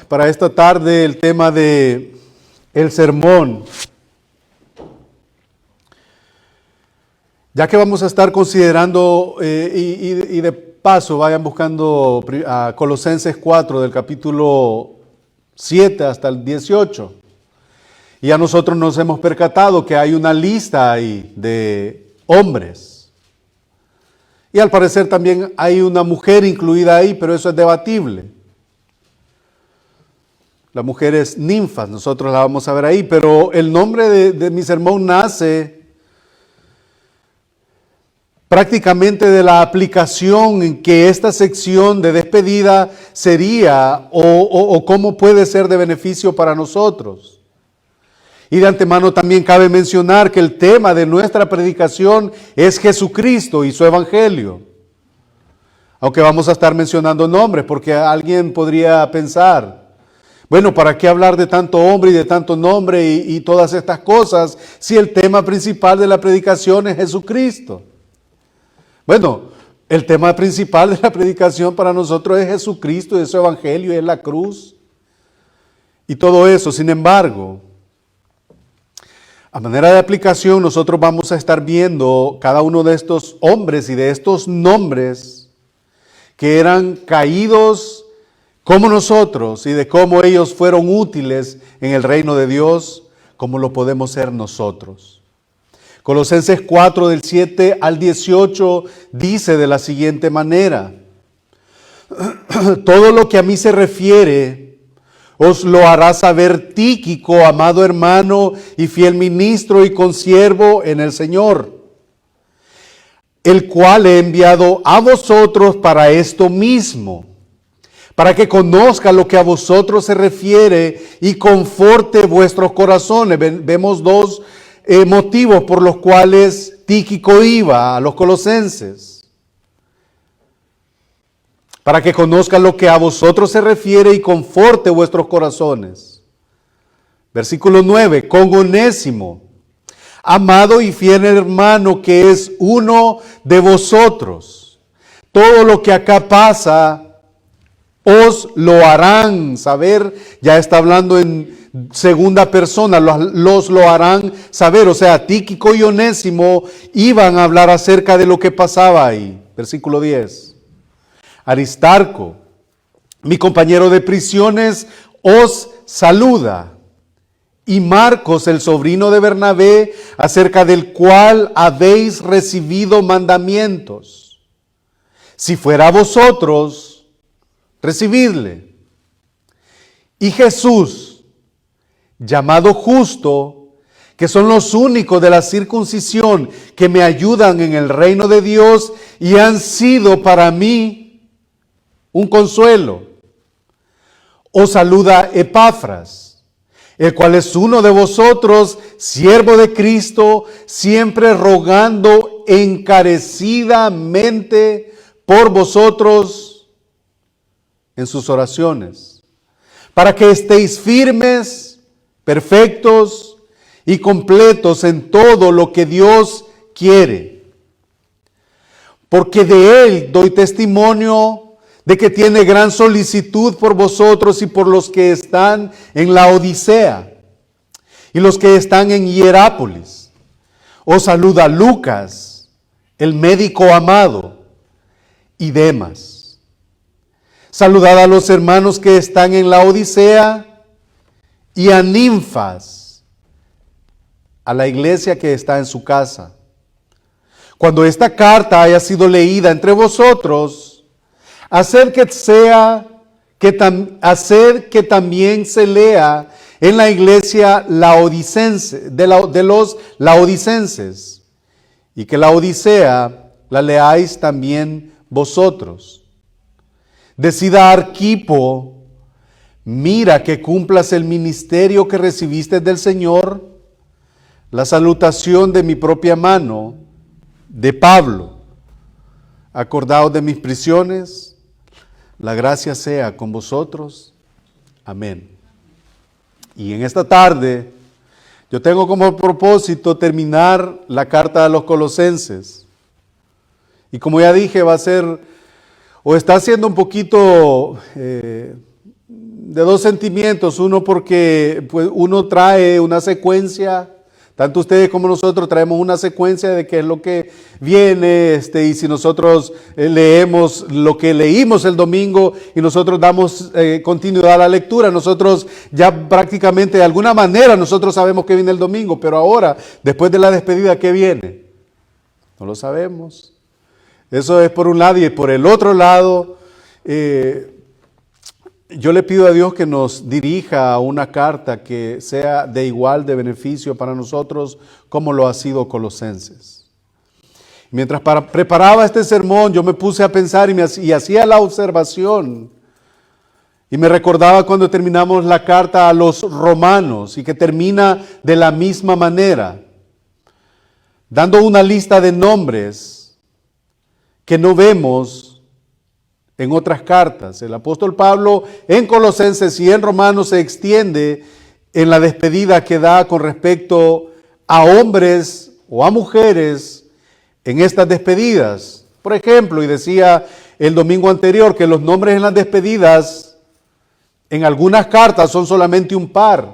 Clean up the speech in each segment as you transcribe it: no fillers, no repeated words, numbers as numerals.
para esta tarde el tema de el sermón. Ya que vamos a estar considerando, y de paso vayan buscando a Colosenses 4 del capítulo 7 hasta el 18. Y a nosotros nos hemos percatado que hay una lista ahí de hombres. Y al parecer también hay una mujer incluida ahí, pero eso es debatible. La mujer es Ninfas, nosotros la vamos a ver ahí, pero el nombre de mi sermón nace prácticamente de la aplicación en que esta sección de despedida sería o cómo puede ser de beneficio para nosotros. Y de antemano también cabe mencionar que el tema de nuestra predicación es Jesucristo y su Evangelio. Aunque vamos a estar mencionando nombres, porque alguien podría pensar, bueno, ¿para qué hablar de tanto hombre y de tanto nombre y todas estas cosas si el tema principal de la predicación es Jesucristo? Bueno, el tema principal de la predicación para nosotros es Jesucristo, es su Evangelio, es la cruz y todo eso. Sin embargo, a manera de aplicación, nosotros vamos a estar viendo cada uno de estos hombres y de estos nombres que eran caídos como nosotros y de cómo ellos fueron útiles en el reino de Dios, como lo podemos ser nosotros. Colosenses 4 del 7 al 18 dice de la siguiente manera: todo lo que a mí se refiere os lo hará saber Tíquico, amado hermano y fiel ministro y consiervo en el Señor, el cual he enviado a vosotros para esto mismo, para que conozca lo que a vosotros se refiere y conforte vuestros corazones. Vemos dos motivos por los cuales Tíquico iba a los colosenses. Para que conozca lo que a vosotros se refiere y conforte vuestros corazones. Versículo 9, con Onésimo, amado y fiel hermano, que es uno de vosotros. Todo lo que acá pasa os lo harán saber. Ya está hablando en segunda persona, los lo harán saber. O sea, Tíquico y Onésimo iban a hablar acerca de lo que pasaba ahí. Versículo 10. Aristarco, mi compañero de prisiones, os saluda. Y Marcos, el sobrino de Bernabé, acerca del cual habéis recibido mandamientos. Si fuera a vosotros, recibidle. Y Jesús, llamado Justo, que son los únicos de la circuncisión que me ayudan en el reino de Dios y han sido para mí un consuelo. Os saluda Epafras, el cual es uno de vosotros, siervo de Cristo, siempre rogando encarecidamente por vosotros en sus oraciones, para que estéis firmes, perfectos y completos en todo lo que Dios quiere. Porque de Él doy testimonio de que tiene gran solicitud por vosotros y por los que están en la Odisea y los que están en Hierápolis. Os saluda Lucas, el médico amado, y Demas. Saludad a los hermanos que están en la Odisea y a Ninfas, a la iglesia que está en su casa. Cuando esta carta haya sido leída entre vosotros, hacer que también se lea en la iglesia laodicense, de los laodicenses, y que la Odisea la leáis también vosotros. Decida Arquipo, mira que cumplas el ministerio que recibiste del Señor, la salutación de mi propia mano, de Pablo. Acordaos de mis prisiones. La gracia sea con vosotros. Amén. Y en esta tarde, yo tengo como propósito terminar la carta a los colosenses. Y como ya dije, va a ser, o está siendo un poquito de dos sentimientos. Uno porque pues, uno trae una secuencia, tanto ustedes como nosotros traemos una secuencia de qué es lo que viene, y si nosotros leemos lo que leímos el domingo y nosotros damos continuidad a la lectura, nosotros ya prácticamente de alguna manera nosotros sabemos que viene el domingo, pero ahora, después de la despedida, ¿qué viene? No lo sabemos. Eso es por un lado, y por el otro lado, yo le pido a Dios que nos dirija a una carta que sea de igual de beneficio para nosotros como lo ha sido Colosenses. Mientras preparaba este sermón, yo me puse a pensar y hacía la observación y me recordaba cuando terminamos la carta a los romanos y que termina de la misma manera, dando una lista de nombres que no vemos en otras cartas. El apóstol Pablo en Colosenses y en Romanos se extiende en la despedida que da con respecto a hombres o a mujeres en estas despedidas. Por ejemplo, y decía el domingo anterior que los nombres en las despedidas en algunas cartas son solamente un par.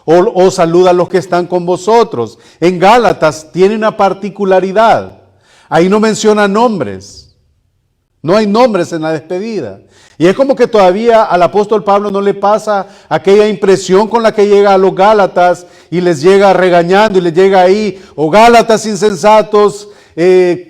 O saluda a los que están con vosotros. En Gálatas tiene una particularidad. Ahí no menciona nombres. No hay nombres en la despedida. Y es como que todavía al apóstol Pablo no le pasa aquella impresión con la que llega a los Gálatas y les llega regañando y les llega ahí, o Gálatas insensatos,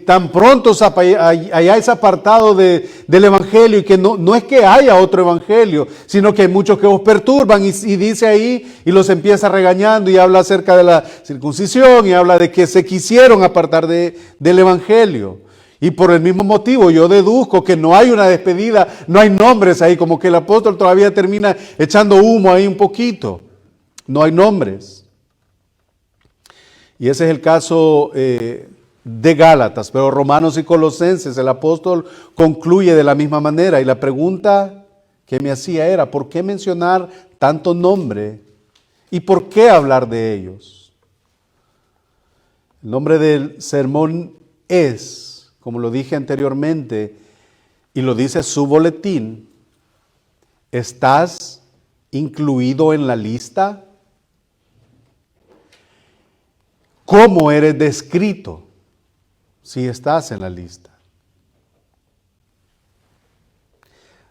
tan prontos hayáis apartado del Evangelio, y que no es que haya otro Evangelio, sino que hay muchos que os perturban y dice ahí y los empieza regañando y habla acerca de la circuncisión y habla de que se quisieron apartar del Evangelio. Y por el mismo motivo yo deduzco que no hay una despedida, no hay nombres ahí, como que el apóstol todavía termina echando humo ahí un poquito. No hay nombres. Y ese es el caso de Gálatas, pero Romanos y Colosenses, el apóstol concluye de la misma manera. Y la pregunta que me hacía era, ¿por qué mencionar tanto nombre? ¿Y por qué hablar de ellos? El nombre del sermón es, como lo dije anteriormente, y lo dice su boletín, ¿estás incluido en la lista? ¿Cómo eres descrito si estás en la lista?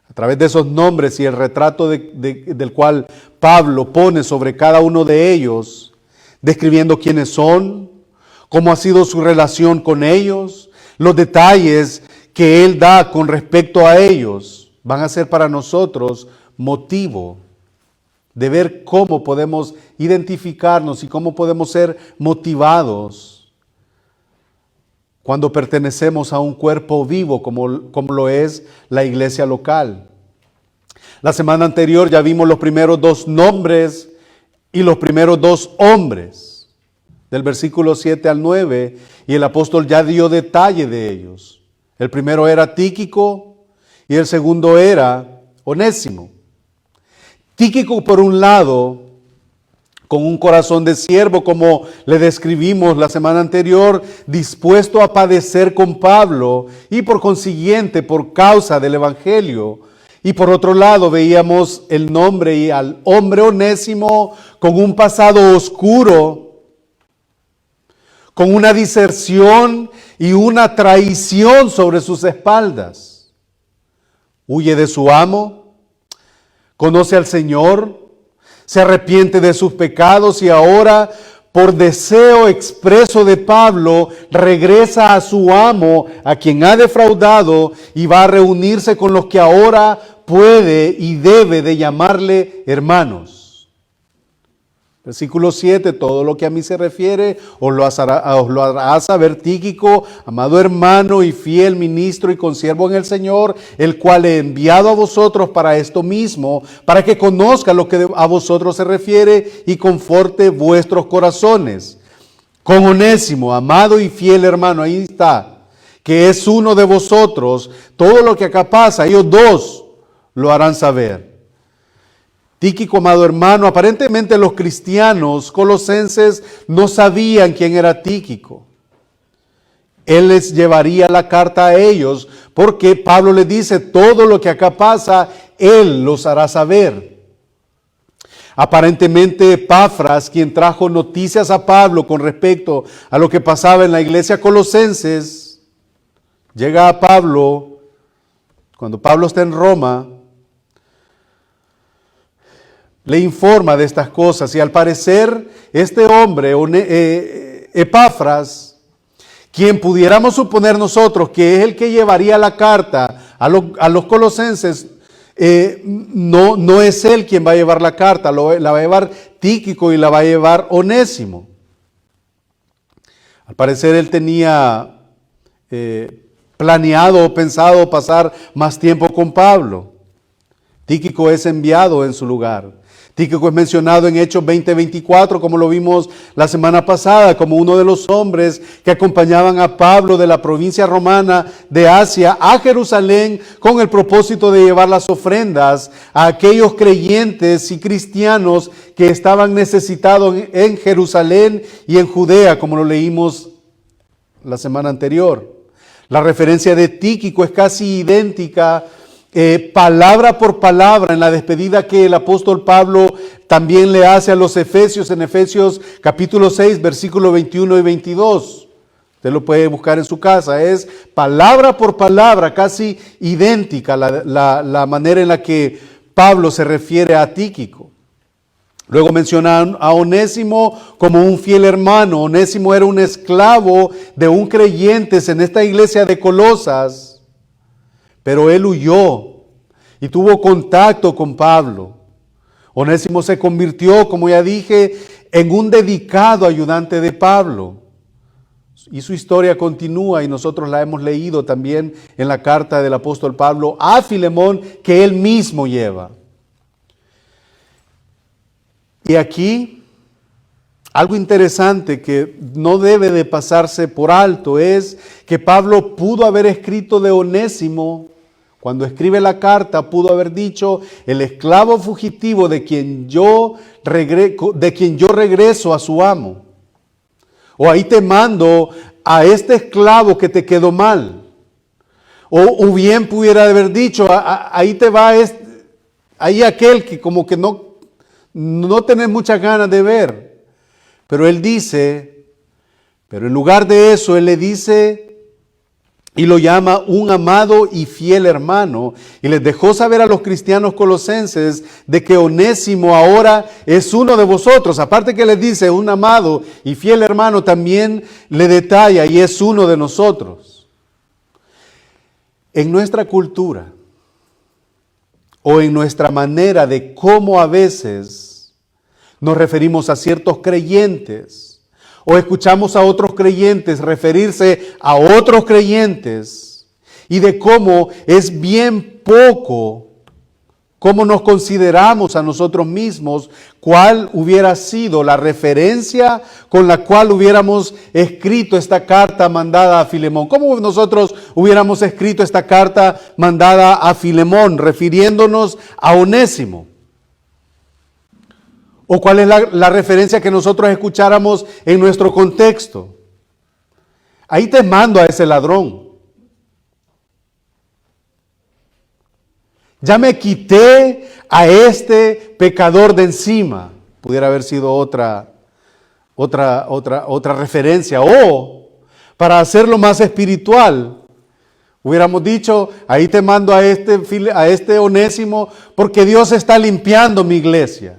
A través de esos nombres y el retrato del cual Pablo pone sobre cada uno de ellos, describiendo quiénes son, cómo ha sido su relación con ellos, los detalles que él da con respecto a ellos van a ser para nosotros motivo de ver cómo podemos identificarnos y cómo podemos ser motivados cuando pertenecemos a un cuerpo vivo como lo es la iglesia local. La semana anterior ya vimos los primeros dos nombres y los primeros dos hombres, del versículo 7 al 9, y el apóstol ya dio detalle de ellos. El primero era Tíquico y el segundo era Onésimo. Tíquico, por un lado, con un corazón de siervo, como le describimos la semana anterior, dispuesto a padecer con Pablo y por consiguiente por causa del Evangelio. Y por otro lado veíamos el nombre y al hombre Onésimo con un pasado oscuro, con una diserción y una traición sobre sus espaldas. Huye de su amo, conoce al Señor, se arrepiente de sus pecados y ahora, por deseo expreso de Pablo, regresa a su amo, a quien ha defraudado, y va a reunirse con los que ahora puede y debe de llamarle hermanos. Versículo 7, todo lo que a mí se refiere os lo hará saber Tíquico, amado hermano y fiel ministro y consiervo en el Señor, el cual he enviado a vosotros para esto mismo, para que conozca lo que a vosotros se refiere y conforte vuestros corazones. Con Onésimo, amado y fiel hermano, ahí está, que es uno de vosotros, todo lo que acá pasa, ellos dos lo harán saber. Tíquico, amado hermano, aparentemente los cristianos colosenses no sabían quién era Tíquico. Él les llevaría la carta a ellos porque Pablo les dice, todo lo que acá pasa, Él los hará saber. Aparentemente Epafras, quien trajo noticias a Pablo con respecto a lo que pasaba en la iglesia colosenses, llega a Pablo cuando Pablo está en Roma, le informa de estas cosas y al parecer este hombre, Epafras, quien pudiéramos suponer nosotros que es el que llevaría la carta a los colosenses, no es él quien va a llevar la carta, la va a llevar Tíquico y la va a llevar Onésimo. Al parecer él tenía planeado o pensado pasar más tiempo con Pablo. Tíquico es enviado en su lugar. Tíquico es mencionado en Hechos 20:24, como lo vimos la semana pasada, como uno de los hombres que acompañaban a Pablo de la provincia romana de Asia a Jerusalén con el propósito de llevar las ofrendas a aquellos creyentes y cristianos que estaban necesitados en Jerusalén y en Judea, como lo leímos la semana anterior. La referencia de Tíquico es casi idéntica palabra por palabra en la despedida que el apóstol Pablo también le hace a los Efesios en Efesios capítulo 6, versículos 21 y 22. Usted lo puede buscar en su casa. Es palabra por palabra, casi idéntica la manera en la que Pablo se refiere a Tíquico. Luego menciona a Onésimo como un fiel hermano. Onésimo era un esclavo de un creyente en esta iglesia de Colosas. Pero él huyó y tuvo contacto con Pablo. Onésimo se convirtió, como ya dije, en un dedicado ayudante de Pablo. Y su historia continúa y nosotros la hemos leído también en la carta del apóstol Pablo a Filemón que él mismo lleva. Y aquí, algo interesante que no debe de pasarse por alto es que Pablo pudo haber escrito de Onésimo, cuando escribe la carta, pudo haber dicho, el esclavo fugitivo de quien yo regreso a su amo. O ahí te mando a este esclavo que te quedó mal. O bien pudiera haber dicho, ahí te va ahí aquel que como que no tenés muchas ganas de ver. Pero él dice, pero en lugar de eso, él le dice y lo llama un amado y fiel hermano. Y les dejó saber a los cristianos colosenses de que Onésimo ahora es uno de vosotros. Aparte que les dice un amado y fiel hermano, también le detalla y es uno de nosotros. En nuestra cultura o en nuestra manera de cómo a veces nos referimos a ciertos creyentes, o escuchamos a otros creyentes referirse a otros creyentes, y de cómo es bien poco cómo nos consideramos a nosotros mismos, cuál hubiera sido la referencia con la cual hubiéramos escrito esta carta mandada a Filemón. ¿Cómo nosotros hubiéramos escrito esta carta mandada a Filemón, refiriéndonos a Onésimo? ¿O cuál es la referencia que nosotros escucháramos en nuestro contexto? Ahí te mando a ese ladrón. Ya me quité a este pecador de encima. Pudiera haber sido otra referencia. O, para hacerlo más espiritual, hubiéramos dicho, ahí te mando a este Onésimo, porque Dios está limpiando mi iglesia.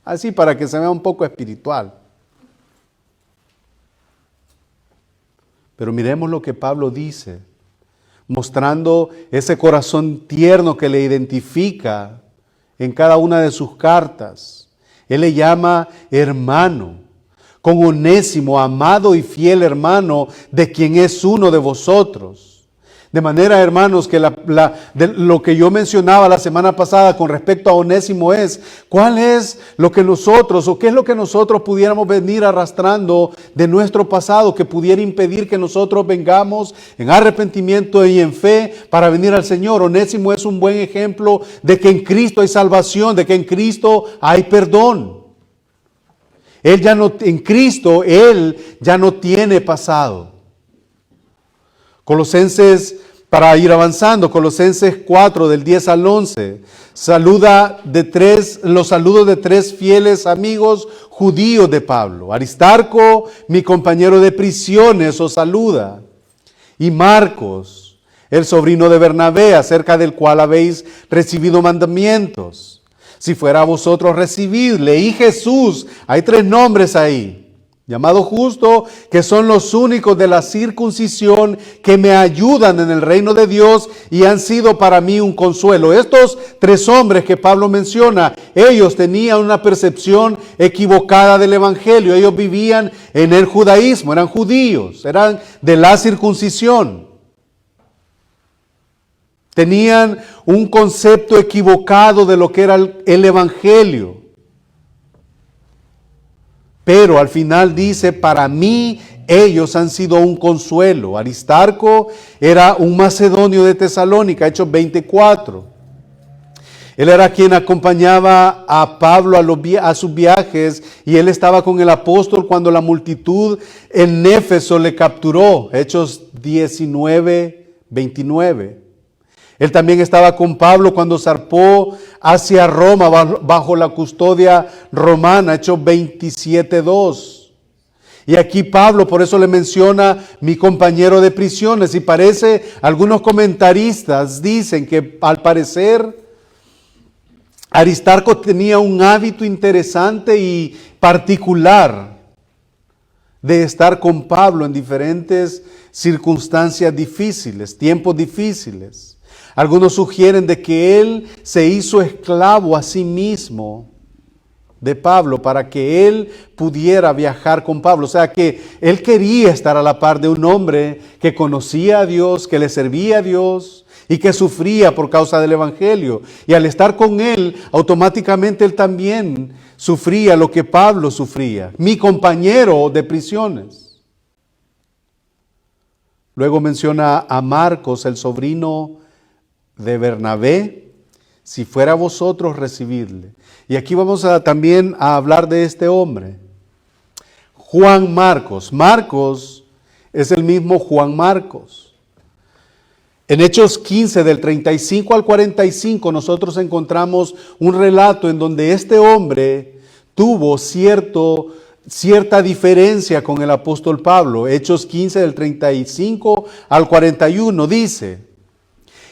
Así para que se vea un poco espiritual. Pero miremos lo que Pablo dice, mostrando ese corazón tierno que le identifica en cada una de sus cartas. Él le llama hermano, con Onésimo, amado y fiel hermano, de quien es uno de vosotros. De manera, hermanos, que de lo que yo mencionaba la semana pasada con respecto a Onésimo es, ¿cuál es lo que nosotros, o qué es lo que nosotros pudiéramos venir arrastrando de nuestro pasado que pudiera impedir que nosotros vengamos en arrepentimiento y en fe para venir al Señor? Onésimo es un buen ejemplo de que en Cristo hay salvación, de que en Cristo hay perdón. En Cristo, Él ya no tiene pasado. Colosenses Para ir avanzando, Colosenses 4, del 10 al 11, los saludos de tres fieles amigos judíos de Pablo. Aristarco, mi compañero de prisiones, os saluda. Y Marcos, el sobrino de Bernabé, acerca del cual habéis recibido mandamientos. Si fuera a vosotros recibidle. Y Jesús, hay tres nombres ahí. Llamado Justo, que son los únicos de la circuncisión que me ayudan en el reino de Dios y han sido para mí un consuelo. Estos tres hombres que Pablo menciona, ellos tenían una percepción equivocada del evangelio. Ellos vivían en el judaísmo, eran judíos, eran de la circuncisión. Tenían un concepto equivocado de lo que era el evangelio. Pero al final dice, para mí ellos han sido un consuelo. Aristarco era un macedonio de Tesalónica, Hechos 24. Él era quien acompañaba a Pablo a sus viajes y él estaba con el apóstol cuando la multitud en Éfeso le capturó, Hechos 19, 29. Él también estaba con Pablo cuando zarpó hacia Roma bajo la custodia romana, Hechos 27:2. Y aquí Pablo por eso le menciona mi compañero de prisiones. Y parece, algunos comentaristas dicen que al parecer Aristarco tenía un hábito interesante y particular de estar con Pablo en diferentes circunstancias difíciles, tiempos difíciles. Algunos sugieren de que él se hizo esclavo a sí mismo de Pablo para que él pudiera viajar con Pablo. O sea que él quería estar a la par de un hombre que conocía a Dios, que le servía a Dios y que sufría por causa del evangelio. Y al estar con él, automáticamente él también sufría lo que Pablo sufría. Mi compañero de prisiones. Luego menciona a Marcos, el sobrino de Bernabé, si fuera vosotros recibidle. Y aquí vamos también a hablar de este hombre, Juan Marcos. Marcos es el mismo Juan Marcos. En Hechos 15, del 35 al 45, nosotros encontramos un relato en donde este hombre tuvo cierta diferencia con el apóstol Pablo. Hechos 15, del 35 al 41, dice: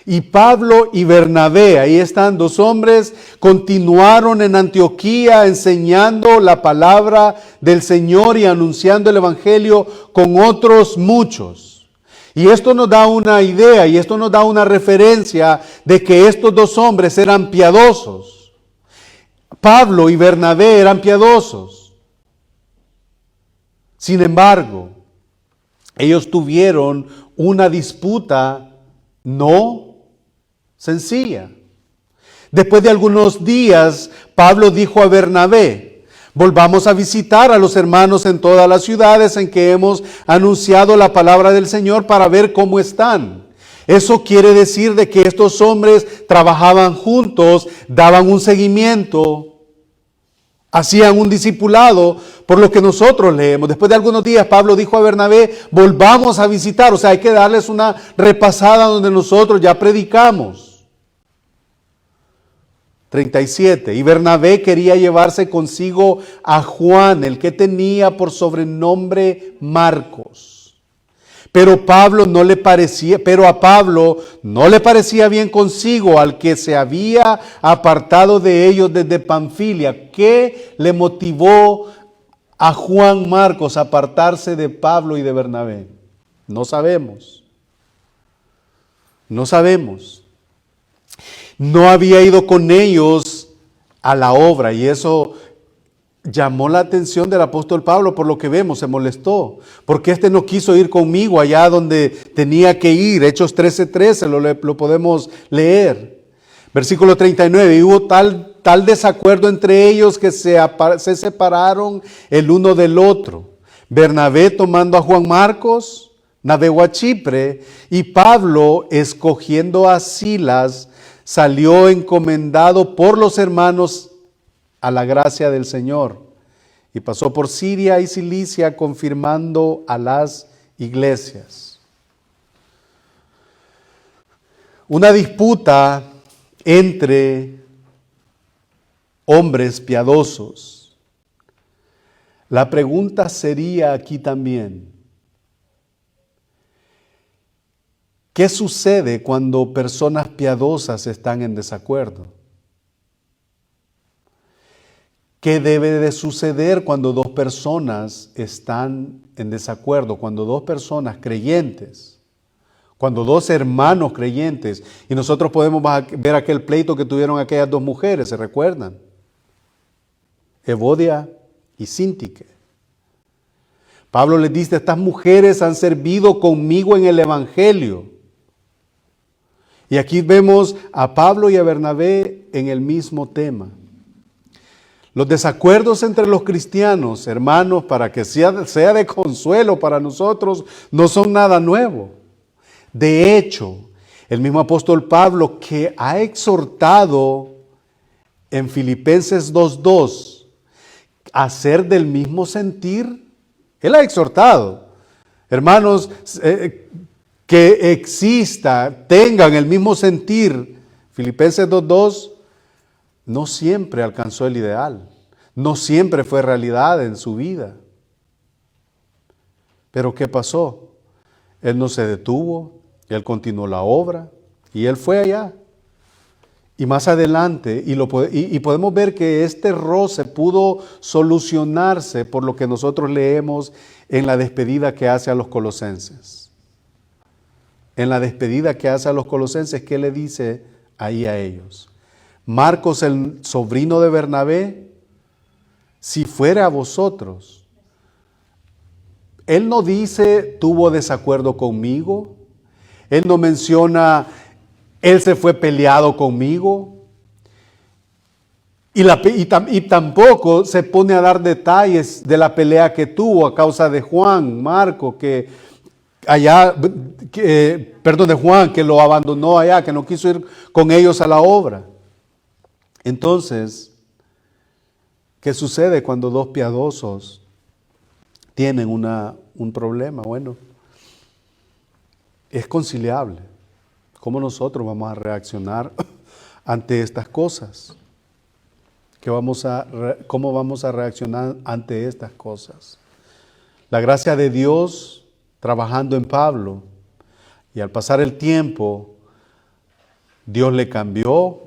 y Pablo y Bernabé, ahí están dos hombres, continuaron en Antioquía enseñando la palabra del Señor y anunciando el evangelio con otros muchos. Y esto nos da una idea y esto nos da una referencia de que estos dos hombres eran piadosos. Pablo y Bernabé eran piadosos. Sin embargo, ellos tuvieron una disputa no sencilla. Después de algunos días, Pablo dijo a Bernabé: volvamos a visitar a los hermanos en todas las ciudades en que hemos anunciado la palabra del Señor para ver cómo están. Eso quiere decir de que estos hombres trabajaban juntos, daban un seguimiento, hacían un discipulado, por lo que nosotros leemos. Después de algunos días, Pablo dijo a Bernabé: volvamos a visitar. O sea, hay que darles una repasada donde nosotros ya predicamos. 37. Y Bernabé quería llevarse consigo a Juan, el que tenía por sobrenombre Marcos. Pero a Pablo no le parecía bien consigo, al que se había apartado de ellos desde Panfilia. ¿Qué le motivó a Juan Marcos a apartarse de Pablo y de Bernabé? No sabemos. No sabemos. No había ido con ellos a la obra y eso llamó la atención del apóstol Pablo. Por lo que vemos, se molestó. Porque este no quiso ir conmigo allá donde tenía que ir. Hechos 13:13 lo podemos leer. Versículo 39. Y hubo tal desacuerdo entre ellos que se separaron el uno del otro. Bernabé, tomando a Juan Marcos, navegó a Chipre, y Pablo, escogiendo a Silas, salió encomendado por los hermanos a la gracia del Señor, y pasó por Siria y Cilicia, confirmando a las iglesias. una disputa entre hombres piadosos. La pregunta sería aquí también, ¿qué sucede cuando personas piadosas están en desacuerdo? ¿Qué debe de suceder cuando dos personas están en desacuerdo? Cuando dos personas creyentes, cuando dos hermanos creyentes, y nosotros podemos ver aquel pleito que tuvieron aquellas dos mujeres, ¿se recuerdan? Evodia y Síntique. Pablo les dice, estas mujeres han servido conmigo en el Evangelio. Y aquí vemos a Pablo y a Bernabé en el mismo tema. Los desacuerdos entre los cristianos, hermanos, para que sea de consuelo para nosotros, no son nada nuevo. De hecho, el mismo apóstol Pablo, que ha exhortado en Filipenses 2:2 a ser del mismo sentir, él ha exhortado, hermanos, que tengan el mismo sentir. Filipenses 2:2 no siempre alcanzó el ideal, no siempre fue realidad en su vida. Pero ¿qué pasó? Él no se detuvo, él continuó la obra y él fue allá. Y más adelante, y podemos ver que este roce pudo solucionarse por lo que nosotros leemos en la despedida que hace a los colosenses. En la despedida que hace a los colosenses, ¿qué le dice ahí a ellos? Marcos, el sobrino de Bernabé, si fuera a vosotros. Él no dice, tuvo desacuerdo conmigo. Él no menciona, él se fue peleado conmigo. Y tampoco se pone a dar detalles de la pelea que tuvo a causa de Marco, de Juan, que lo abandonó allá, que no quiso ir con ellos a la obra. Entonces, ¿qué sucede cuando dos piadosos tienen un problema? Bueno, es conciliable. ¿Cómo nosotros vamos a reaccionar ante estas cosas? ¿Cómo vamos a reaccionar ante estas cosas? La gracia de Dios trabajando en Pablo, y al pasar el tiempo, Dios le cambió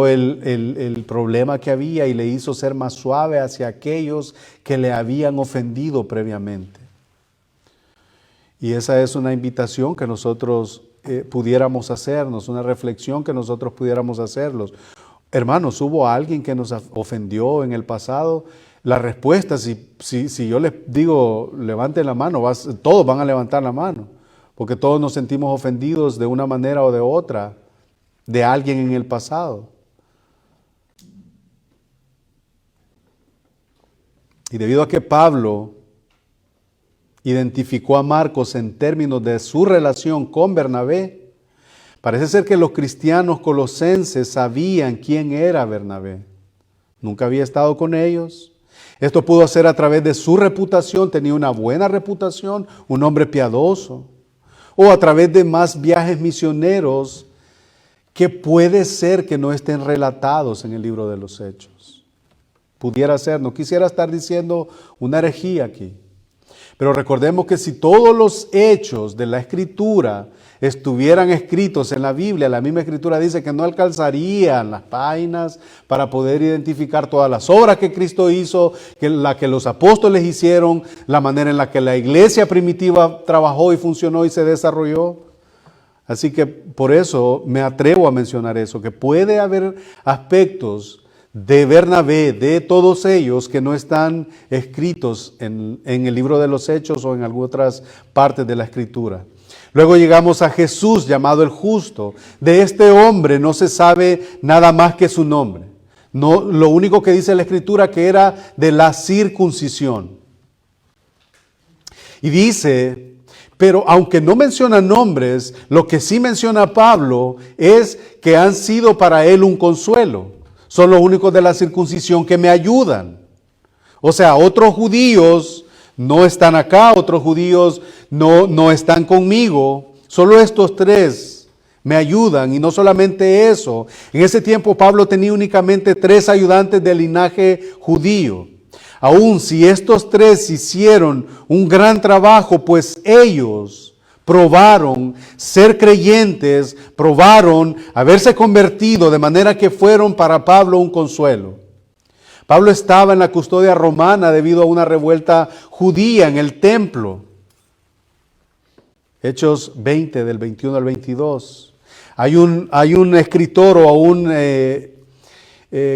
el problema que había y le hizo ser más suave hacia aquellos que le habían ofendido previamente. Y esa es una invitación que nosotros pudiéramos hacernos, una reflexión que nosotros pudiéramos hacerlos. Hermanos, ¿hubo alguien que nos ofendió en el pasado? La respuesta, si yo les digo, levanten la mano, todos van a levantar la mano, porque todos nos sentimos ofendidos de una manera o de otra de alguien en el pasado. Y debido a que Pablo identificó a Marcos en términos de su relación con Bernabé, parece ser que los cristianos colosenses sabían quién era Bernabé. Nunca había estado con ellos. Esto pudo ser a través de su reputación, tenía una buena reputación, un hombre piadoso, o a través de más viajes misioneros que puede ser que no estén relatados en el libro de los Hechos. Pudiera ser, no quisiera estar diciendo una herejía aquí, pero recordemos que si todos los hechos de la Escritura estuvieran escritos en la Biblia, la misma Escritura dice que no alcanzarían las páginas para poder identificar todas las obras que Cristo hizo, la que los apóstoles hicieron, la manera en la que la iglesia primitiva trabajó y funcionó y se desarrolló. Así que por eso me atrevo a mencionar eso, que puede haber aspectos de Bernabé, de todos ellos, que no están escritos en el libro de los Hechos o en algunas otras partes de la Escritura. Luego llegamos a Jesús, llamado el Justo. De este hombre no se sabe nada más que su nombre. No, lo único que dice la Escritura que era de la circuncisión. Y dice, pero aunque no menciona nombres, lo que sí menciona Pablo es que han sido para él un consuelo. Son los únicos de la circuncisión que me ayudan. O sea, otros judíos no están acá, otros judíos no están conmigo. Solo estos tres me ayudan. Y no solamente eso, en ese tiempo Pablo tenía únicamente 3 ayudantes del linaje judío. Aun si estos 3 hicieron un gran trabajo, pues ellos probaron ser creyentes, probaron haberse convertido, de manera que fueron para Pablo un consuelo. Pablo estaba en la custodia romana debido a una revuelta judía en el templo. Hechos 20, del 21 al 22. Hay un escritor o un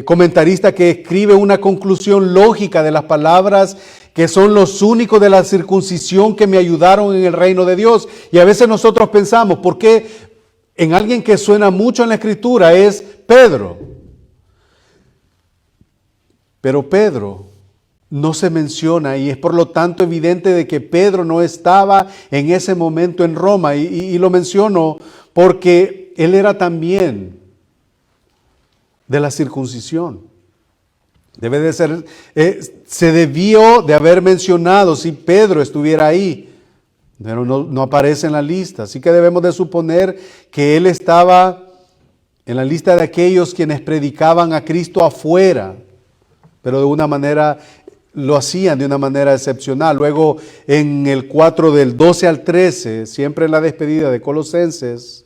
comentarista que escribe una conclusión lógica de las palabras que son los únicos de la circuncisión que me ayudaron en el reino de Dios. Y a veces nosotros pensamos, ¿por qué en alguien que suena mucho en la Escritura es Pedro? Pero Pedro no se menciona y es por lo tanto evidente de que Pedro no estaba en ese momento en Roma. Y lo menciono porque él era también de la circuncisión. Debe de ser, se debió de haber mencionado si Pedro estuviera ahí, pero no aparece en la lista. Así que debemos de suponer que él estaba en la lista de aquellos quienes predicaban a Cristo afuera, pero de una manera, lo hacían de una manera excepcional. Luego en el 4 del 12 al 13, siempre en la despedida de Colosenses,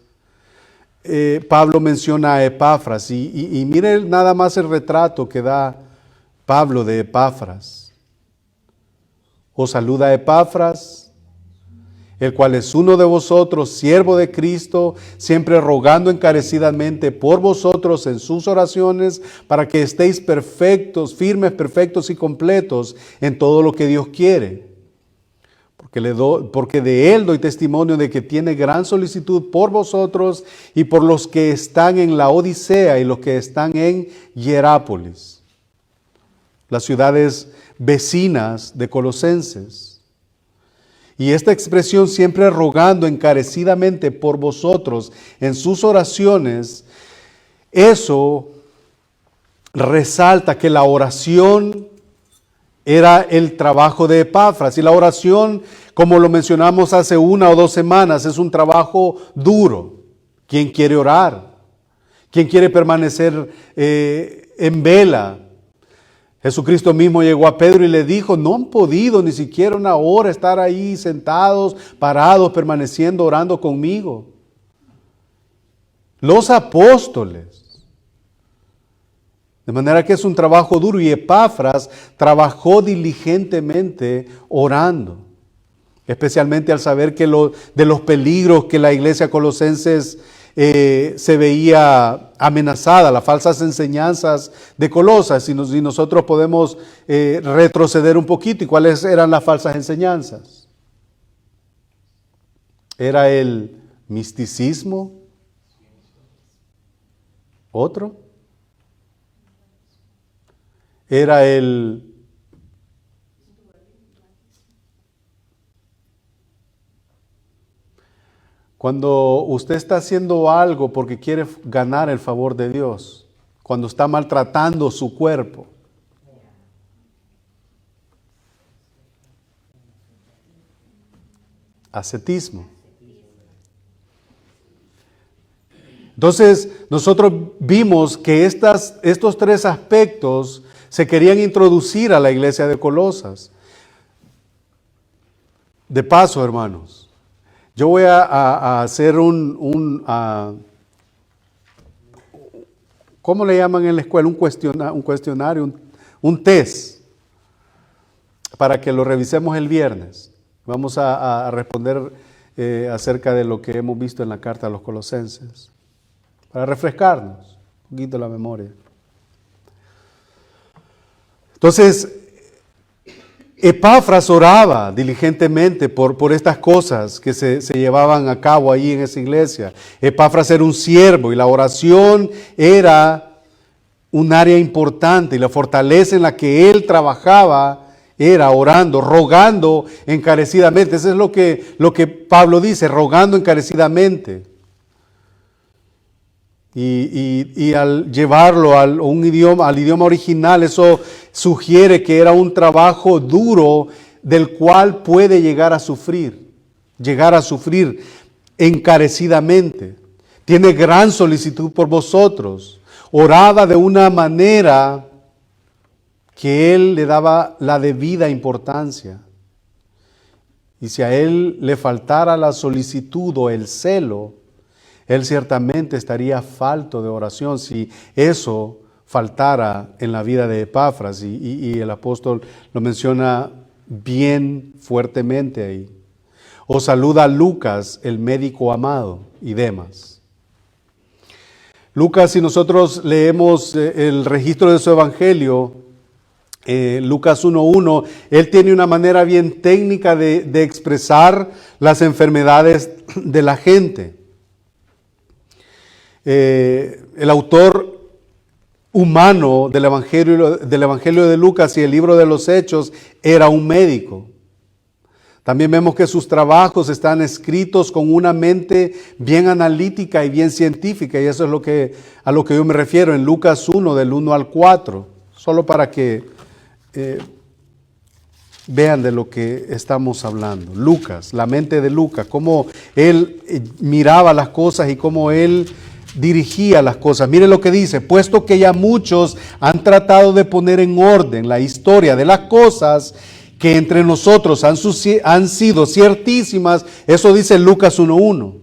Pablo menciona a Epafras y mire nada más el retrato que da Pablo de Epafras. Os saluda Epafras, el cual es uno de vosotros, siervo de Cristo, siempre rogando encarecidamente por vosotros en sus oraciones, para que estéis perfectos, firmes, perfectos y completos en todo lo que Dios quiere. Porque de él doy testimonio de que tiene gran solicitud por vosotros y por los que están en la Odisea y los que están en Hierápolis, las ciudades vecinas de Colosenses. Y esta expresión, siempre rogando encarecidamente por vosotros en sus oraciones, eso resalta que la oración era el trabajo de Epafras. Y la oración, como lo mencionamos hace 1 o 2 semanas, es un trabajo duro. ¿Quién quiere orar? ¿Quién quiere permanecer en vela? Jesucristo mismo llegó a Pedro y le dijo, no han podido ni siquiera una hora estar ahí sentados, parados, permaneciendo, orando conmigo. Los apóstoles. De manera que es un trabajo duro y Epafras trabajó diligentemente orando. Especialmente al saber que de los peligros que la iglesia colosenses se veía amenazada, las falsas enseñanzas de Colosas. Y nosotros podemos retroceder un poquito. ¿Y cuáles eran las falsas enseñanzas? Era el misticismo. ¿Otro? Era cuando usted está haciendo algo porque quiere ganar el favor de Dios, cuando está maltratando su cuerpo. Ascetismo. Entonces, nosotros vimos que estos 3 aspectos se querían introducir a la iglesia de Colosas. De paso, hermanos, yo voy a hacer ¿cómo le llaman en la escuela? Un cuestionario, un test, para que lo revisemos el viernes. Vamos a responder acerca de lo que hemos visto en la carta a los Colosenses, para refrescarnos un poquito la memoria. Entonces, Epafras oraba diligentemente por estas cosas que se llevaban a cabo ahí en esa iglesia. Epafras era un siervo y la oración era un área importante, y la fortaleza en la que él trabajaba era orando, rogando encarecidamente. Eso es lo que Pablo dice, rogando encarecidamente. Y al llevarlo al idioma original, eso sugiere que era un trabajo duro del cual puede llegar a sufrir encarecidamente. tiene gran solicitud por vosotros. Oraba de una manera que él le daba la debida importancia. Y si a él le faltara la solicitud o el celo, él ciertamente estaría falto de oración si eso faltara en la vida de Epafras. Y el apóstol lo menciona bien fuertemente ahí. Os saluda Lucas, el médico amado, y Demas. Lucas, si nosotros leemos el registro de su evangelio, Lucas 1:1, él tiene una manera bien técnica de expresar las enfermedades de la gente. El autor humano del evangelio de Lucas y el libro de los Hechos era un médico. También vemos que sus trabajos están escritos con una mente bien analítica y bien científica, y eso es a lo que yo me refiero en Lucas 1, del 1 al 4, solo para que vean de lo que estamos hablando. Lucas, la mente de Lucas, cómo él miraba las cosas y cómo él dirigía las cosas. Mire lo que dice: puesto que ya muchos han tratado de poner en orden la historia de las cosas que entre nosotros han sido ciertísimas, eso dice Lucas 1:1.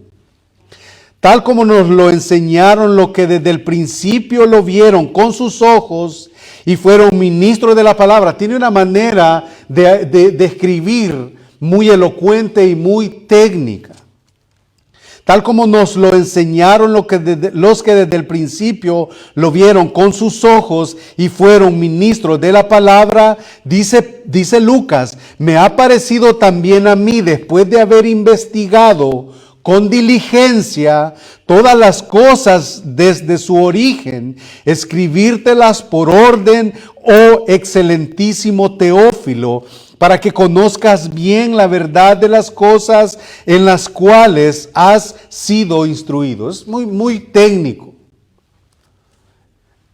Tal como nos lo enseñaron lo que desde el principio lo vieron con sus ojos y fueron ministros de la palabra. Tiene una manera de escribir muy elocuente y muy técnica. Tal como nos lo enseñaron los que desde el principio lo vieron con sus ojos y fueron ministros de la palabra, dice Lucas, me ha parecido también a mí, después de haber investigado con diligencia todas las cosas desde su origen, escribírtelas por orden, oh excelentísimo Teófilo, para que conozcas bien la verdad de las cosas en las cuales has sido instruido. Es muy, muy técnico.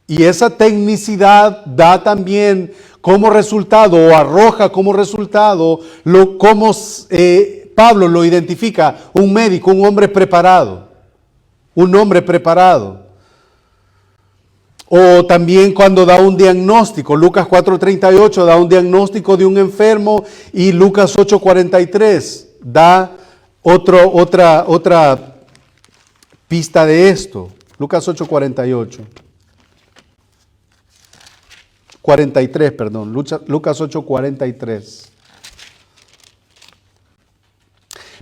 Y esa tecnicidad da también como resultado, o arroja como resultado, cómo Pablo lo identifica: un médico, un hombre preparado. Un hombre preparado. O también cuando da un diagnóstico, Lucas 4:38 da un diagnóstico de un enfermo, y Lucas 8:43 da otra pista de esto. Lucas 8:43, Lucas 8:43.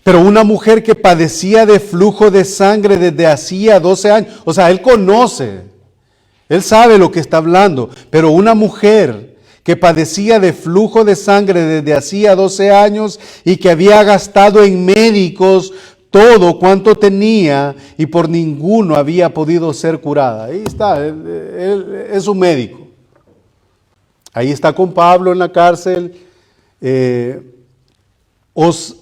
Pero una mujer que padecía de flujo de sangre desde hacía 12 años, o sea, él conoce. Él sabe lo que está hablando, pero una mujer que padecía de flujo de sangre desde hacía 12 años y que había gastado en médicos todo cuanto tenía y por ninguno había podido ser curada. Ahí está, él es un médico. Ahí está con Pablo en la cárcel. Os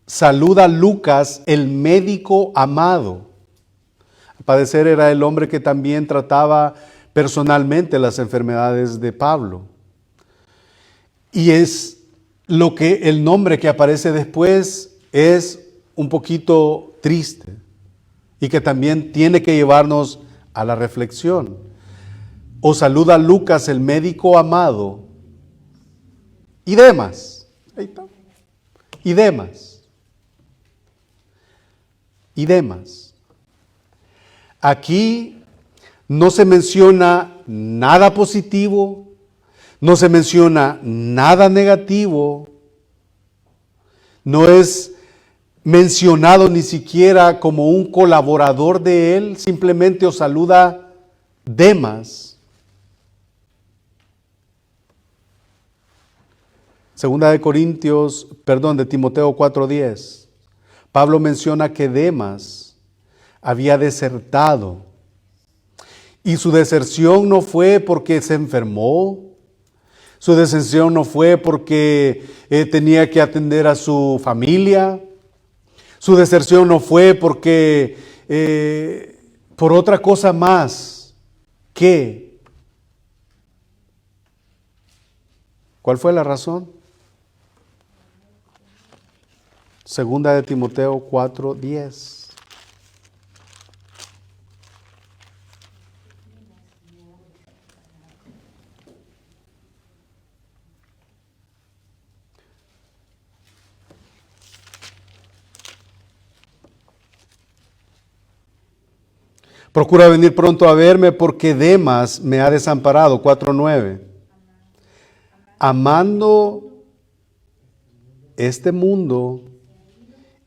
saluda Lucas, el médico amado. Al parecer era el hombre que también trataba personalmente las enfermedades de Pablo. Y es el nombre que aparece después es un poquito triste y que también tiene que llevarnos a la reflexión. Os saluda Lucas, el médico amado, y Demas. Ahí está. Y Demas. Y Demas. Aquí no se menciona nada positivo, no se menciona nada negativo, no es mencionado ni siquiera como un colaborador de él, simplemente os saluda Demas. Segunda de Timoteo 4:10. Pablo menciona que Demas había desertado. Y su deserción no fue porque se enfermó. Su deserción no fue porque tenía que atender a su familia. Su deserción no fue porque por otra cosa más. ¿Qué? ¿Cuál fue la razón? Segunda de Timoteo 4:10. Procura venir pronto a verme porque Demas me ha desamparado. 4:9. Amando este mundo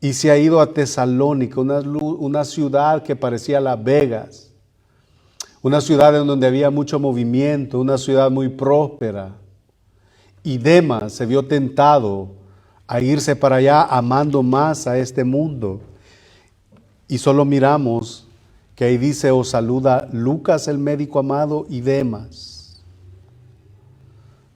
y se ha ido a Tesalónica, una ciudad que parecía Las Vegas, una ciudad en donde había mucho movimiento, una ciudad muy próspera. Y Demas se vio tentado a irse para allá amando más a este mundo. Y solo miramos que ahí dice, os saluda Lucas el médico amado y Demas.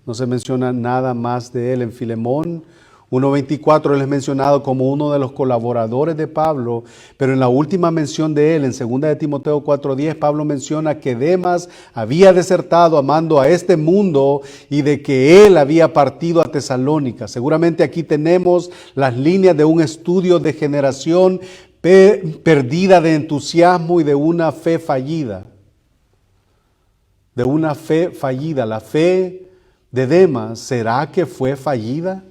No se menciona nada más de él. En Filemón 1:24 él es mencionado como uno de los colaboradores de Pablo, pero en la última mención de él, en 2 de Timoteo 4:10, Pablo menciona que Demas había desertado amando a este mundo y de que él había partido a Tesalónica. Seguramente aquí tenemos las líneas de un estudio de generación perdida de entusiasmo y de una fe fallida. De una fe fallida. La fe de Demas, ¿será que fue fallida?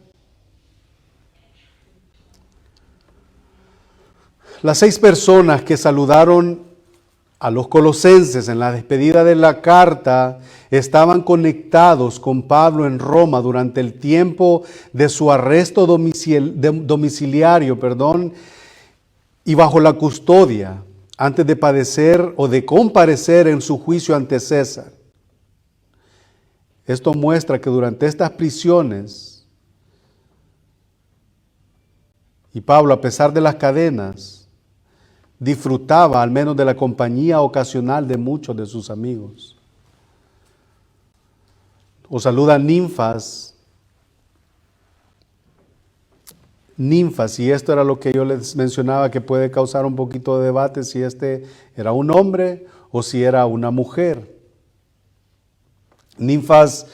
Las 6 personas que saludaron a los colosenses en la despedida de la carta estaban conectados con Pablo en Roma durante el tiempo de su arresto domiciliario, y bajo la custodia antes de padecer o de comparecer en su juicio ante César. Esto muestra que durante estas prisiones, y Pablo, a pesar de las cadenas, disfrutaba al menos de la compañía ocasional de muchos de sus amigos. Os saluda Ninfas, y esto era lo que yo les mencionaba, que puede causar un poquito de debate si este era un hombre o si era una mujer. Ninfas,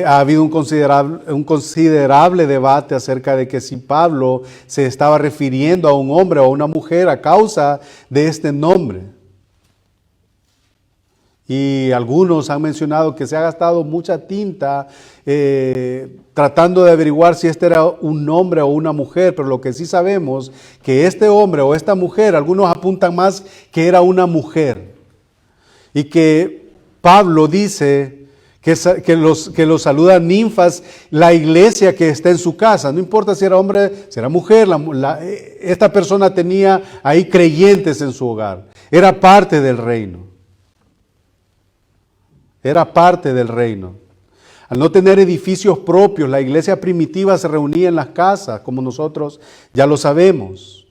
ha habido un considerable debate acerca de que si Pablo se estaba refiriendo a un hombre o a una mujer a causa de este nombre. Y algunos han mencionado que se ha gastado mucha tinta tratando de averiguar si este era un hombre o una mujer, pero lo que sí sabemos que este hombre o esta mujer, algunos apuntan más que era una mujer. Y que Pablo dice que los saluda Ninfas, la iglesia que está en su casa. No importa si era hombre, si era mujer, esta persona tenía ahí creyentes en su hogar. Era parte del reino. Era parte del reino. Al no tener edificios propios, la iglesia primitiva se reunía en las casas, como nosotros ya lo sabemos.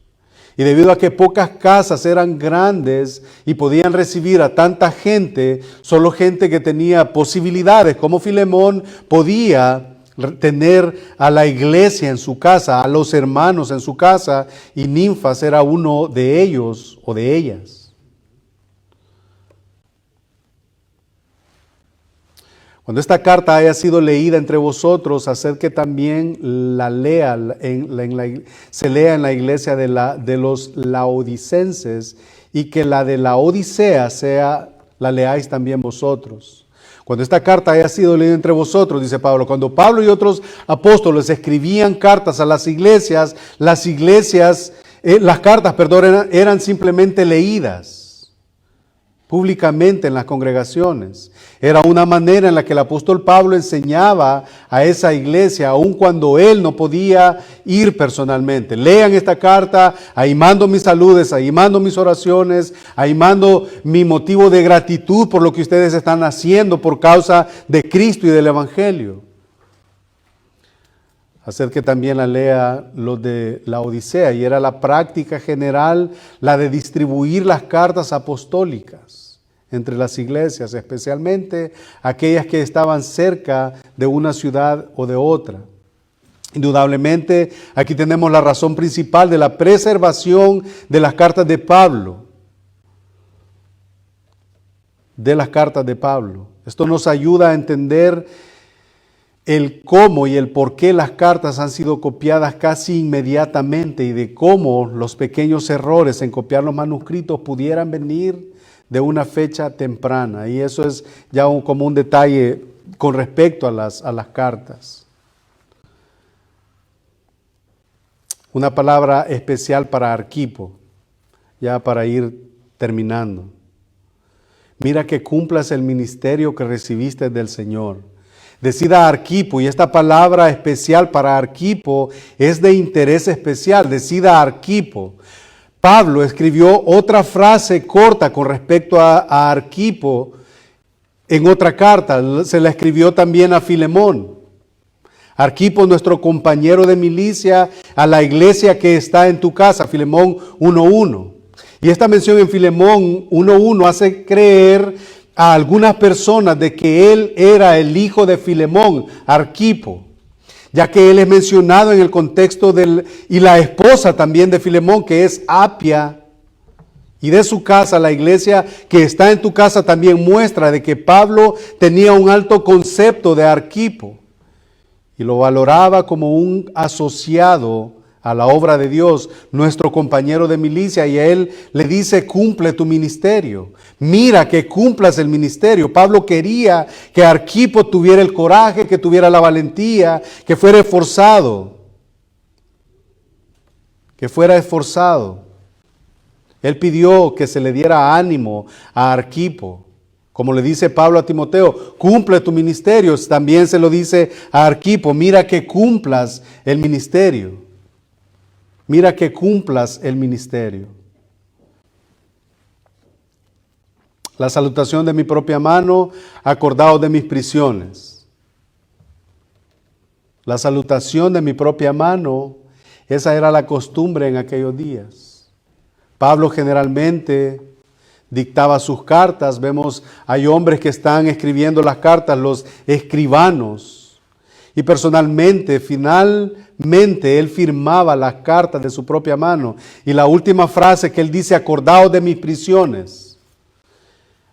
Y debido a que pocas casas eran grandes y podían recibir a tanta gente, solo gente que tenía posibilidades, como Filemón, podía tener a la iglesia en su casa, a los hermanos en su casa, y Ninfas era uno de ellos o de ellas. Cuando esta carta haya sido leída entre vosotros, haced que también se lea en la iglesia de los laodicenses, y que la de la Odisea la leáis también vosotros. Cuando esta carta haya sido leída entre vosotros, dice Pablo, cuando Pablo y otros apóstoles escribían cartas a las cartas, eran simplemente leídas públicamente en las congregaciones. Era una manera en la que el apóstol Pablo enseñaba a esa iglesia, aun cuando él no podía ir personalmente. Lean esta carta, ahí mando mis saludes, ahí mando mis oraciones, ahí mando mi motivo de gratitud por lo que ustedes están haciendo por causa de Cristo y del Evangelio. Hacer que también la lea los de la Odisea, y era la práctica general la de distribuir las cartas apostólicas entre las iglesias, especialmente aquellas que estaban cerca de una ciudad o de otra. Indudablemente, aquí tenemos la razón principal de la preservación de las cartas de Pablo. Esto nos ayuda a entender el cómo y el por qué las cartas han sido copiadas casi inmediatamente, y de cómo los pequeños errores en copiar los manuscritos pudieran venir de una fecha temprana. Y eso es ya como un detalle con respecto a las cartas. Una palabra especial para Arquipo, ya para ir terminando. Mira que cumplas el ministerio que recibiste del Señor. Decida Arquipo, y esta palabra especial para Arquipo es de interés especial. Decida Arquipo. Pablo escribió otra frase corta con respecto a Arquipo en otra carta. Se la escribió también a Filemón. Arquipo, nuestro compañero de milicia, a la iglesia que está en tu casa, Filemón 1:1. Y esta mención en Filemón 1:1 hace creer a algunas personas de que él era el hijo de Filemón, Arquipo, ya que él es mencionado en el contexto y la esposa también de Filemón, que es Apia, y de su casa, la iglesia que está en tu casa también muestra de que Pablo tenía un alto concepto de Arquipo y lo valoraba como un asociado a la obra de Dios, nuestro compañero de milicia, y a él le dice: cumple tu ministerio, mira que cumplas el ministerio. Pablo quería que Arquipo tuviera el coraje, que tuviera la valentía, que fuera esforzado, Él pidió que se le diera ánimo a Arquipo. Como le dice Pablo a Timoteo, cumple tu ministerio. También se lo dice a Arquipo, mira que cumplas el ministerio. Mira que cumplas el ministerio. La salutación de mi propia mano, acordaos de mis prisiones. La salutación de mi propia mano, esa era la costumbre en aquellos días. Pablo generalmente dictaba sus cartas. Vemos, hay hombres que están escribiendo las cartas, los escribanos. Y personalmente, finalmente, él firmaba las cartas de su propia mano. Y la última frase que él dice: acordaos de mis prisiones.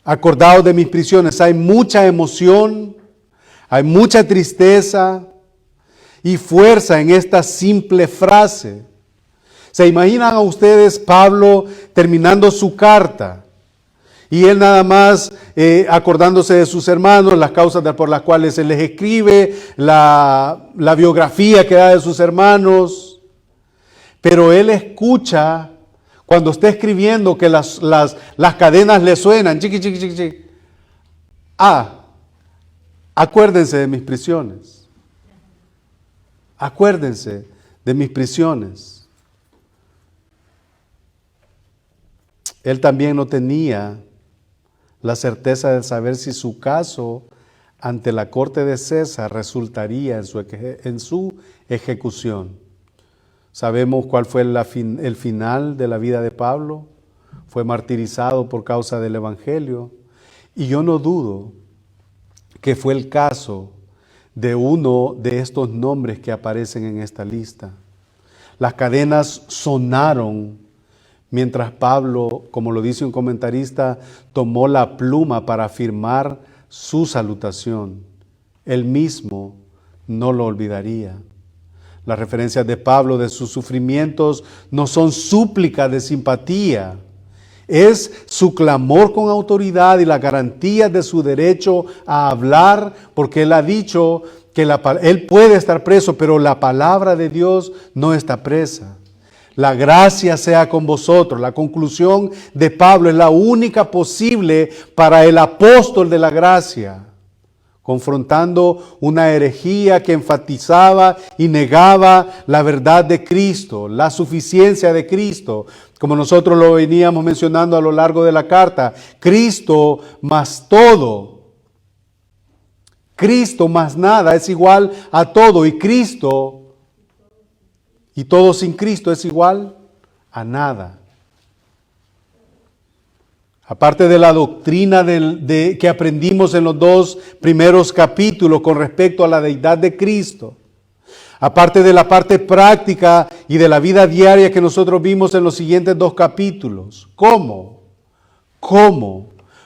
Acordaos de mis prisiones. Hay mucha emoción, hay mucha tristeza y fuerza en esta simple frase. ¿Se imaginan a ustedes Pablo terminando su carta? Y él nada más acordándose de sus hermanos, las causas por las cuales él les escribe, la biografía que da de sus hermanos. Pero él escucha cuando está escribiendo que las cadenas le suenan. Chiqui, chiqui, chiqui, chiqui. Acuérdense de mis prisiones. Acuérdense de mis prisiones. Él también no tenía la certeza de saber si su caso ante la corte de César resultaría en su ejecución. Sabemos cuál fue el final de la vida de Pablo. Fue martirizado por causa del Evangelio. Y yo no dudo que fue el caso de uno de estos nombres que aparecen en esta lista. Las cadenas sonaron mientras Pablo, como lo dice un comentarista, tomó la pluma para firmar su salutación. Él mismo no lo olvidaría. Las referencias de Pablo de sus sufrimientos no son súplicas de simpatía. Es su clamor con autoridad y la garantía de su derecho a hablar, porque él ha dicho que él puede estar preso, pero la palabra de Dios no está presa. La gracia sea con vosotros. La conclusión de Pablo es la única posible para el apóstol de la gracia, confrontando una herejía que enfatizaba y negaba la verdad de Cristo, la suficiencia de Cristo, como nosotros lo veníamos mencionando a lo largo de la carta. Cristo más todo, Cristo más nada es igual a todo, y Cristo y todo sin Cristo es igual a nada. Aparte de la doctrina que aprendimos en los 2 primeros capítulos con respecto a la deidad de Cristo, aparte de la parte práctica y de la vida diaria que nosotros vimos en los siguientes 2 capítulos, ¿cómo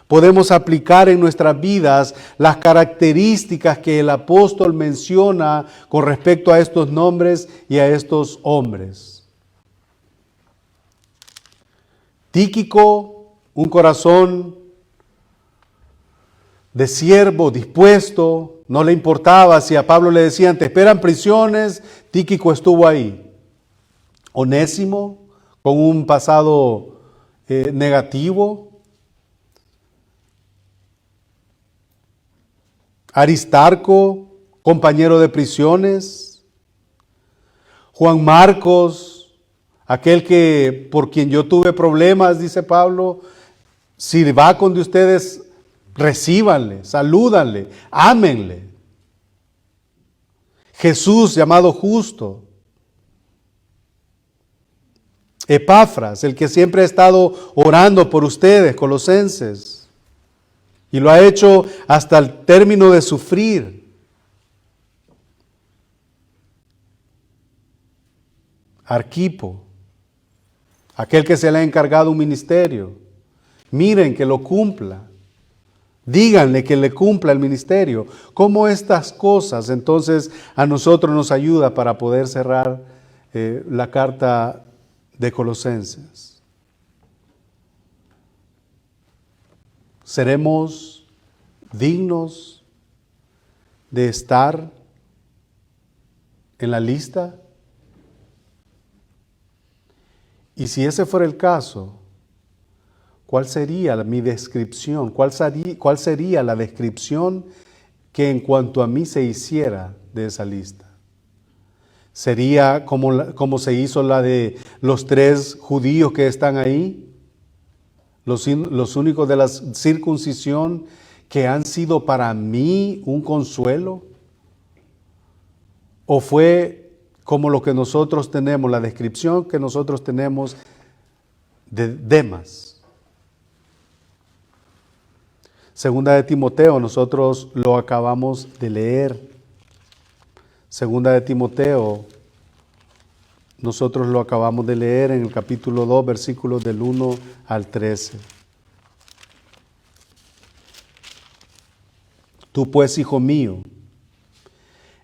podemos aplicar en nuestras vidas las características que el apóstol menciona con respecto a estos nombres y a estos hombres? Tíquico, un corazón de siervo, dispuesto, no le importaba si a Pablo le decían: te esperan prisiones. Tíquico estuvo ahí. Onésimo, con un pasado negativo. Aristarco, compañero de prisiones, Juan Marcos, aquel que por quien yo tuve problemas, dice Pablo, si va con de ustedes, recíbanle, salúdanle, ámenle. Jesús, llamado justo. Epafras, el que siempre ha estado orando por ustedes, colosenses, y lo ha hecho hasta el término de sufrir. Arquipo, aquel que se le ha encargado un ministerio, miren que lo cumpla. Díganle que le cumpla el ministerio. ¿Cómo estas cosas entonces a nosotros nos ayuda para poder cerrar la carta de Colosenses? ¿Seremos dignos de estar en la lista? Y si ese fuera el caso, ¿cuál sería mi descripción? ¿Cuál sería la descripción que en cuanto a mí se hiciera de esa lista? ¿Sería como se hizo la de los 3 judíos que están ahí? Los únicos de la circuncisión que han sido para mí un consuelo. ¿O fue como lo que nosotros tenemos, la descripción que nosotros tenemos de Demas? Segunda de Timoteo, nosotros lo acabamos de leer. Segunda de Timoteo, nosotros lo acabamos de leer en el capítulo 2, versículos del 1 al 13. Tú pues, hijo mío,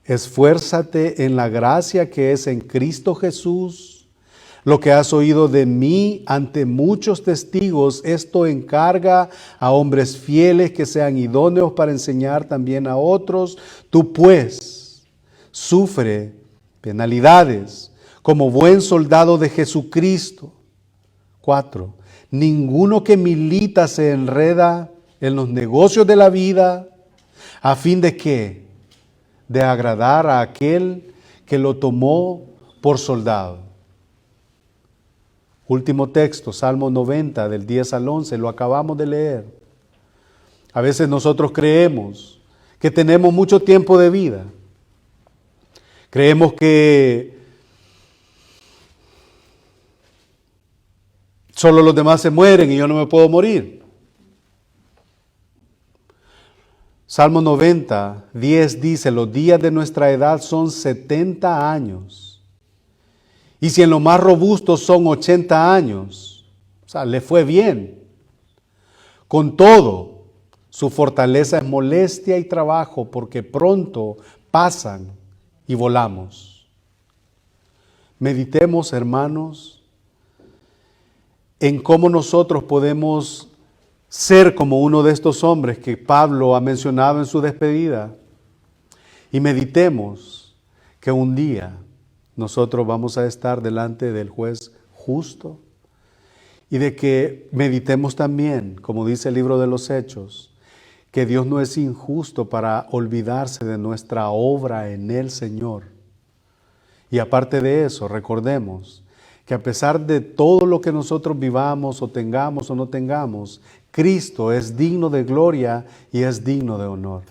esfuérzate en la gracia que es en Cristo Jesús. Lo que has oído de mí ante muchos testigos, esto encarga a hombres fieles que sean idóneos para enseñar también a otros. Tú pues, sufre penalidades como buen soldado de Jesucristo. 4. Ninguno que milita se enreda en los negocios de la vida, a fin de que de agradar a aquel que lo tomó por soldado. Último texto, Salmo 90, del 10 al 11, lo acabamos de leer. A veces nosotros creemos que tenemos mucho tiempo de vida. Creemos que solo los demás se mueren y yo no me puedo morir. Salmo 90, 10 dice, los días de nuestra edad son 70 años. Y si en lo más robusto son 80 años, o sea, le fue bien. Con todo, su fortaleza es molestia y trabajo, porque pronto pasan y volamos. Meditemos, hermanos, en cómo nosotros podemos ser como uno de estos hombres que Pablo ha mencionado en su despedida. Y meditemos que un día nosotros vamos a estar delante del juez justo. Y de que meditemos también, como dice el libro de los Hechos, que Dios no es injusto para olvidarse de nuestra obra en el Señor. Y aparte de eso, recordemos que a pesar de todo lo que nosotros vivamos o tengamos o no tengamos, Cristo es digno de gloria y es digno de honor.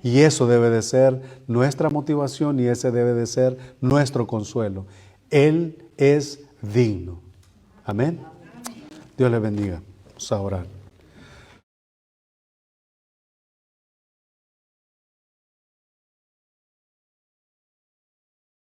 Y eso debe de ser nuestra motivación y ese debe de ser nuestro consuelo. Él es digno. Amén. Dios le bendiga. Vamos a orar.